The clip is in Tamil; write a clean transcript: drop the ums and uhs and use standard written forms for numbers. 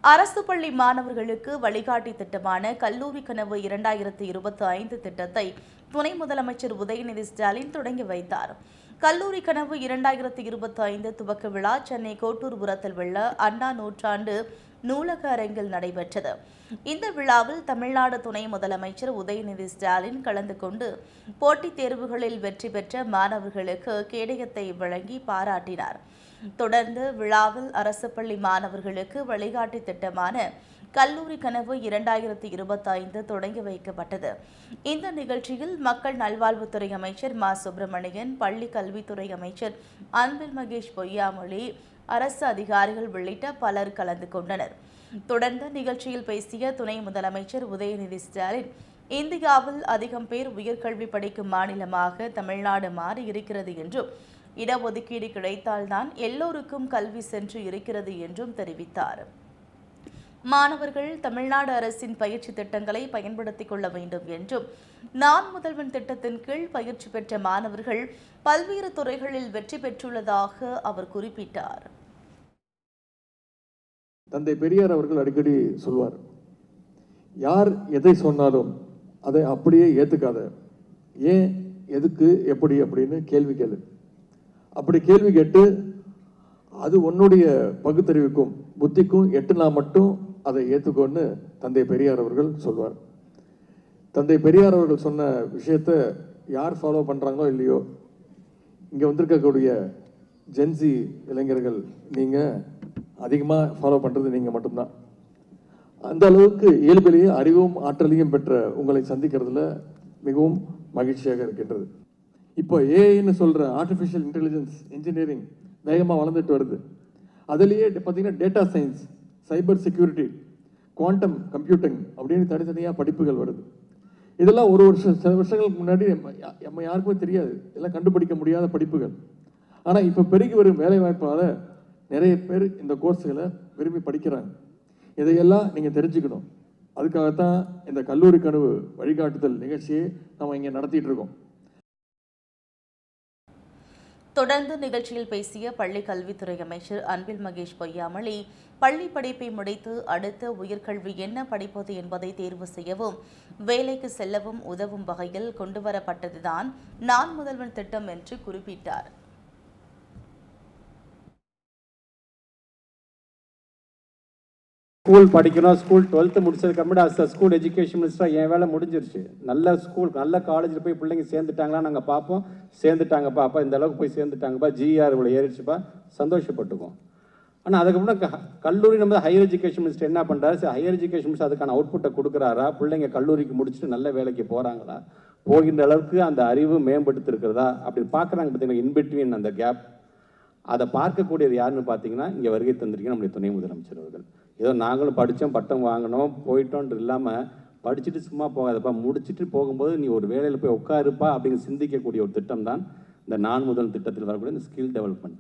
அரசு பள்ளி மாணவர்களுக்கு வழிகாட்டி திட்டமான கல்லூரி கனவு 2025 திட்டத்தை துணை முதலமைச்சர் உதயநிதி ஸ்டாலின் தொடங்கி வைத்தார். கல்லூரி கனவு 2025 துவக்க விழா சென்னை கோட்டூர்புரத்தில் உள்ள அண்ணா நூற்றாண்டு நூலக அரங்கில் நடைபெற்றது. இந்த விழாவில் தமிழ்நாடு துணை முதலமைச்சர் உதயநிதி ஸ்டாலின் கலந்து கொண்டு போட்டித் தேர்வுகளில் வெற்றி பெற்ற மாணவர்களுக்கு கேடயத்தை வழங்கி பாராட்டினார். தொடர்ந்து விழாவில் அரசு பள்ளி மாணவர்களுக்கு வழிகாட்டி திட்டமான கல்லூரி கனவு 2025 தொடங்கி வைக்கப்பட்டது. இந்த நிகழ்ச்சியில் மக்கள் நல்வாழ்வுத்துறை அமைச்சர் மா. சுப்பிரமணியன், பள்ளி கல்வித்துறை அமைச்சர் அன்பில் மகேஷ் பொய்யாமொழி, அரசு அதிகாரிகள் உள்ளிட்ட பலர் கலந்து கொண்டனர். தொடர்ந்து நிகழ்ச்சியில் பேசிய துணை முதலமைச்சர் உதயநிதி ஸ்டாலின், இந்தியாவில் அதிகம் பேர் உயர்கல்வி படிக்கும் மாநிலமாக தமிழ்நாடு மாறி இருக்கிறது என்றும், இடஒதுக்கீடு கிடைத்தால்தான் எல்லோருக்கும் கல்வி சென்று இருக்கிறது என்றும் தெரிவித்தார். மாணவர்கள் தமிழ்நாடு அரசின் பயிற்சி திட்டங்களை பயன்படுத்திக் கொள்ள வேண்டும் என்றும், நான் முதல்வன் திட்டத்தின் கீழ் பயிற்சி பெற்ற மாணவர்கள் பல்வேறு துறைகளில் வெற்றி பெற்றுள்ளதாக அவர் குறிப்பிட்டார். தந்தை பெரியார் அவர்கள் அடிக்கடி சொல்வார், யார் எதை சொன்னாலும் அதை அப்படியே ஏற்றுக்காத, ஏன், எதுக்கு, எப்படி அப்படின்னு கேள்வி கேளு. அப்படி கேள்வி கேட்டு அது உன்னுடைய பகுத்தறிவுக்கும் புத்திக்கும் எட்டுனா மட்டும் அதை ஏற்றுக்கொண்டு தந்தை பெரியார் அவர்கள் சொல்வார். தந்தை பெரியார் அவர்கள் சொன்ன விஷயத்தை யார் ஃபாலோ பண்ணுறாங்களோ இல்லையோ, இங்கே வந்திருக்கக்கூடிய ஜென்சி இளைஞர்கள் நீங்கள் அதிகமாக ஃபாலோ பண்ணுறது நீங்கள் மட்டும்தான். அந்த அளவுக்கு இயல்பிலேயே அறிவும் ஆற்றலையும் பெற்ற உங்களை சந்திக்கிறதுல மிகவும் மகிழ்ச்சியாக இருக்கின்றது. இப்போ ஏஐன்னு சொல்கிற ஆர்டிஃபிஷியல் இன்டெலிஜென்ஸ் இன்ஜினியரிங் வேகமாக வளர்ந்துட்டு வருது. அதுலேயே பார்த்தீங்கன்னா data science, cyber security, quantum computing அப்படின்னு தனித்தனியாக படிப்புகள் வருது. இதெல்லாம் சில வருஷங்களுக்கு முன்னாடி நம்ம யாருக்குமே தெரியாது, எல்லாம் கண்டுபிடிக்க முடியாத படிப்புகள். ஆனால் இப்போ பெருகி வரும் வேலைவாய்ப்பால் நிறைய பேர் இந்த கோர்ஸுகளை விரும்பி படிக்கிறாங்க. இதையெல்லாம் நீங்கள் தெரிஞ்சுக்கணும். அதுக்காகத்தான் இந்த கல்லூரி கனவு வழிகாட்டுதல் நிகழ்ச்சியை நம்ம இங்கே நடத்திட்டு இருக்கோம். தொடர்ந்து நிகழ்ச்சியில் பேசிய பள்ளி கல்வித்துறை அமைச்சர் அன்பில் மகேஷ் பொய்யாமொழி, பள்ளி படிப்பை முடித்து அடுத்த உயர்கல்வி என்ன படிப்பது என்பதை தேர்வு செய்யவும் வேலைக்கு செல்லவும் உதவும் வகையில் கொண்டுவரப்பட்டதுதான் நான் முதல்வன் திட்டம் என்று குறிப்பிட்டார். ஸ்கூல் படிக்கணும், ஸ்கூல் 12th முடிச்சதுக்கப்புறம் அஸ் ஸ்கூல் எஜுகேஷன் மினிஸ்டராக என் வேலை முடிஞ்சிருச்சு. நல்ல ஸ்கூல், நல்ல காலேஜில் போய் பிள்ளைங்க சேர்ந்துட்டாங்களா நாங்கள் பார்ப்போம். சேர்ந்துட்டாங்கப்பா, அப்போ இந்த அளவுக்கு போய் சேர்ந்துட்டாங்கப்பா, ஜிஆர் இவ்வளோ ஏறிடுச்சுப்பா, சந்தோஷப்பட்டுக்கும். ஆனால் அதுக்கப்புறம் கல்லூரி நம்ம ஹையர் எஜுகேஷன் மினிஸ்டர் என்ன பண்ணுறாரு, ஹையர் எஜுகேஷன் மினிஸ்டர் அதுக்கான அவுட்புட்டை கொடுக்குறாரா, பிள்ளைங்க கல்லூரிக்கு முடிச்சுட்டு நல்ல வேலைக்கு போகிறாங்களா, போகின்ற அளவுக்கு அந்த அறிவு மேம்படுத்திருக்கிறதா அப்படி பார்க்குறாங்க. பார்த்தீங்கன்னா இன்பிட்வீன் அந்த கேப், அதை பார்க்கக்கூடியது யாருன்னு பார்த்தீங்கன்னா இங்கே வருகை தந்திருக்கீங்க நம்முடைய துணை முதலமைச்சர் அவர்கள். ஏதோ நாங்களும் படித்தோம், பட்டம் வாங்கினோம், போயிட்டோன்ட்டு இல்லாமல் படிச்சுட்டு சும்மா போகாதப்பா, முடிச்சுட்டு போகும்போது நீ ஒரு வேலையில் போய் உட்காருப்பா அப்படின்னு சிந்திக்கக்கூடிய ஒரு திட்டம் தான் இந்த நான் முதல் திட்டத்தில் வரக்கூடிய இந்த ஸ்கில் டெவலப்மெண்ட்.